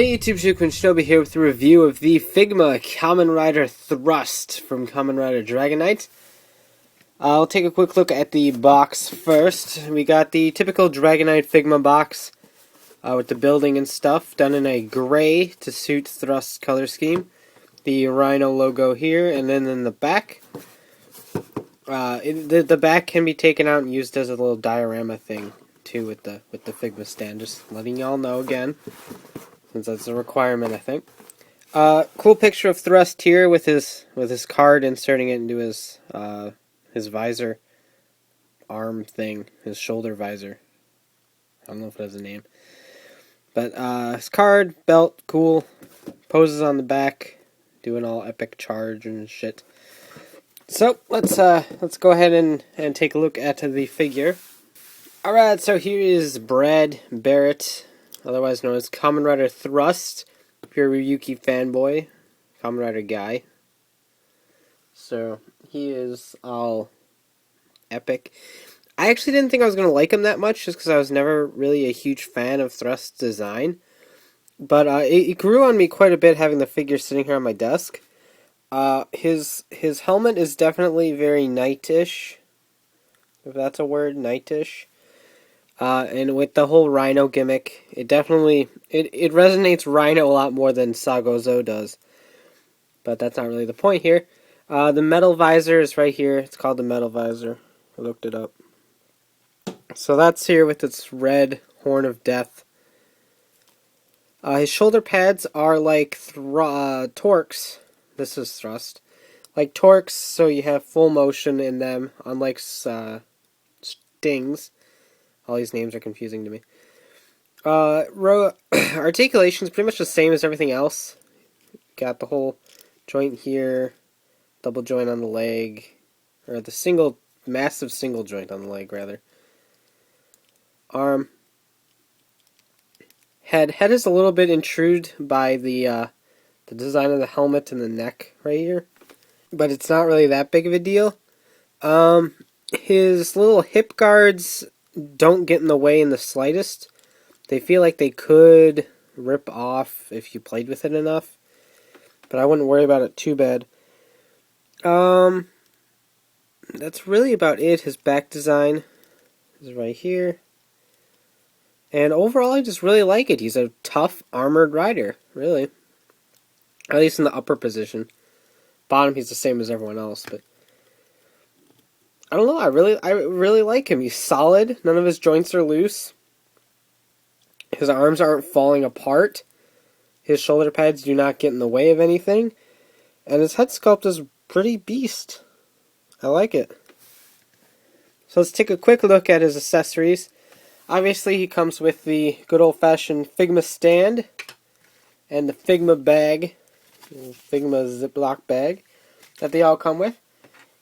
Hey YouTube, Shukun Shinobi here with a review of the Figma Kamen Rider Thrust from Kamen Rider Dragon Knight. I'll take a quick look at the box first. We got the typical Dragon Knight Figma box with the building and stuff done in a gray to suit Thrust color scheme. The Rhino logo here, and then in the back, the back can be taken out and used as a little diorama thing too with the Figma stand. Just letting y'all know again, since that's a requirement, I think. Cool picture of Thrust here with his card, inserting it into his visor arm thing, his shoulder visor. I don't know if it has a name, but his card, belt, cool. Poses on the back, doing all epic charge and shit. So let's go ahead and take a look at the figure. All right, so here is Brad Barret, otherwise known as Kamen Rider Thrust. If you're a Ryuki fanboy, Kamen Rider guy. So he is all epic. I actually didn't think I was going to like him that much, just because I was never really a huge fan of Thrust's design. But it grew on me quite a bit having the figure sitting here on my desk. His helmet is definitely very knightish, if that's a word, knightish. And with the whole Rhino gimmick, it definitely it resonates Rhino a lot more than Sagozo does. But that's not really the point here. The metal visor is right here. It's called the metal visor. I looked it up. So that's here with its red horn of death. His shoulder pads are like Torx. This is Thrust. Like Torx, so you have full motion in them, unlike Stings. All these names are confusing to me. Articulation is pretty much the same as everything else. Got the whole joint here, double joint on the leg, or the massive single joint on the leg, rather. Arm. Head is a little bit intruded by the design of the helmet and the neck right here, but it's not really that big of a deal. His little hip guards don't get in the way in the slightest. They feel like they could rip off if you played with it enough, but I wouldn't worry about it too bad. That's really about it. His back design is right here. And overall, I just really like it. He's a tough, armored rider, really. At least in the upper position. Bottom, he's the same as everyone else, but I don't know. I really like him. He's solid. None of his joints are loose. His arms aren't falling apart. His shoulder pads do not get in the way of anything. And his head sculpt is pretty beast. I like it. So let's take a quick look at his accessories. Obviously, he comes with the good old-fashioned Figma stand and the Figma bag, Figma Ziploc bag that they all come with.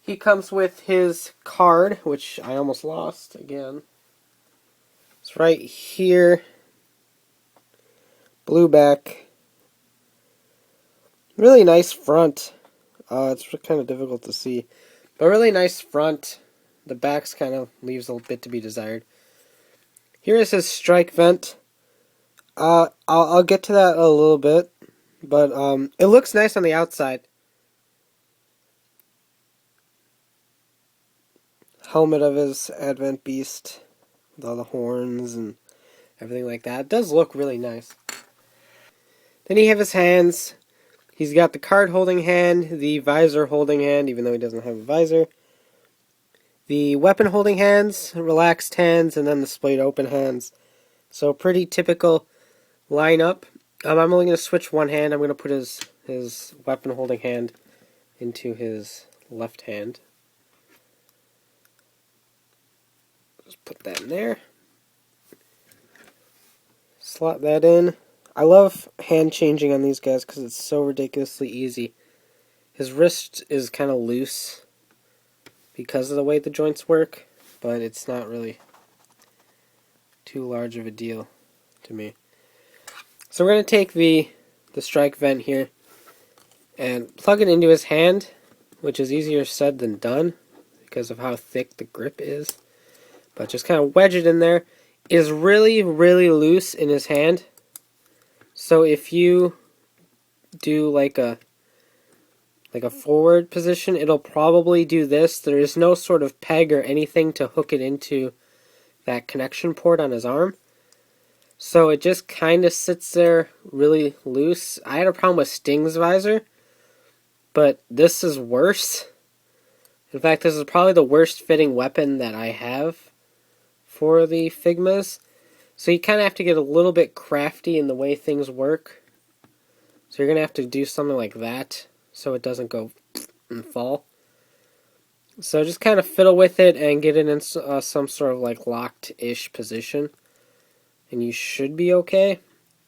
He comes with his card, which I almost lost again. It's right here. Blue back. Really nice front. It's kind of difficult to see, but really nice front. The back's kind of leaves a bit to be desired. Here is his strike vent. I'll get to that a little bit, but it looks nice on the outside. Helmet of his Advent Beast with all the horns and everything like that. It does look really nice. Then you have his hands. He's got the card holding hand, the visor holding hand, even though he doesn't have a visor. The weapon holding hands, relaxed hands, and then the splayed open hands. So pretty typical lineup. I'm only going to switch one hand. I'm going to put his weapon holding hand into his left hand. Just put that in there. Slot that in. I love hand changing on these guys because it's so ridiculously easy. His wrist is kind of loose because of the way the joints work, but it's not really too large of a deal to me. So we're going to take the strike vent here and plug it into his hand, which is easier said than done because of how thick the grip is. But just kind of wedge it in there. It is really, really loose in his hand. So if you do like a forward position, it'll probably do this. There is no sort of peg or anything to hook it into that connection port on his arm. So it just kind of sits there really loose. I had a problem with Sting's visor, but this is worse. In fact, this is probably the worst fitting weapon that I have for the Figmas. So you kind of have to get a little bit crafty in the way things work. So you're going to have to do something like that so it doesn't go and fall. So just kind of fiddle with it and get it in some sort of like locked-ish position. And you should be okay.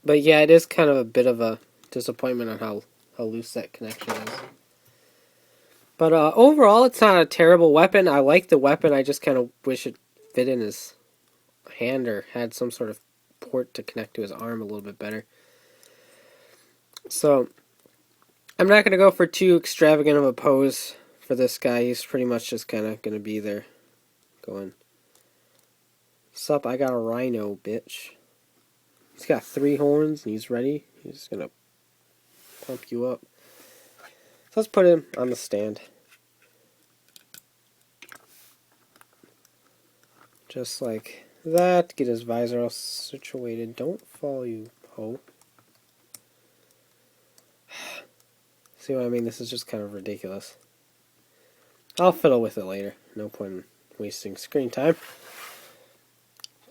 But yeah, it is kind of a bit of a disappointment on how loose that connection is. But overall, it's not a terrible weapon. I like the weapon. I just kind of wish it fit in his hand or had some sort of port to connect to his arm a little bit better. So, I'm not going to go for too extravagant of a pose for this guy. He's pretty much just kind of going to be there going, "Sup, I got a rhino, bitch." He's got 3 horns and he's ready. He's going to pump you up. So let's put him on the stand. Just like that. Get his visor all situated. Don't fall, you hoe. See what I mean? This is just kind of ridiculous. I'll fiddle with it later. No point in wasting screen time.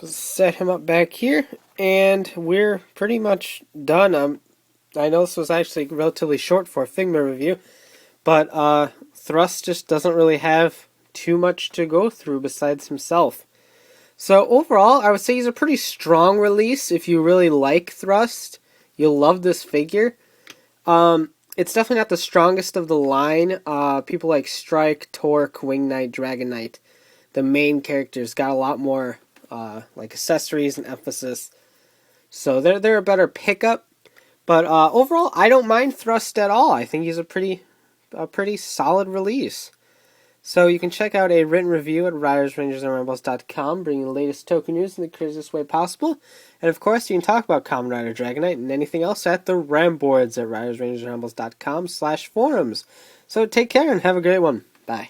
Just set him up back here, and we're pretty much done. I know this was actually relatively short for a Figma review, but Thrust just doesn't really have too much to go through besides himself. So overall, I would say he's a pretty strong release. If you really like Thrust, you'll love this figure. It's definitely not the strongest of the line. People like Strike, Torque, Wing Knight, Dragon Knight, the main characters, got a lot more like accessories and emphasis. So they're a better pickup. But overall, I don't mind Thrust at all. I think he's a pretty solid release. So you can check out a written review at ridersrangersandrambles.com, bringing the latest token news in the craziest way possible. And of course, you can talk about Kamen Rider Dragon Knight and anything else at the Ramboards at ridersrangersandrambles.com/forums. So take care and have a great one. Bye.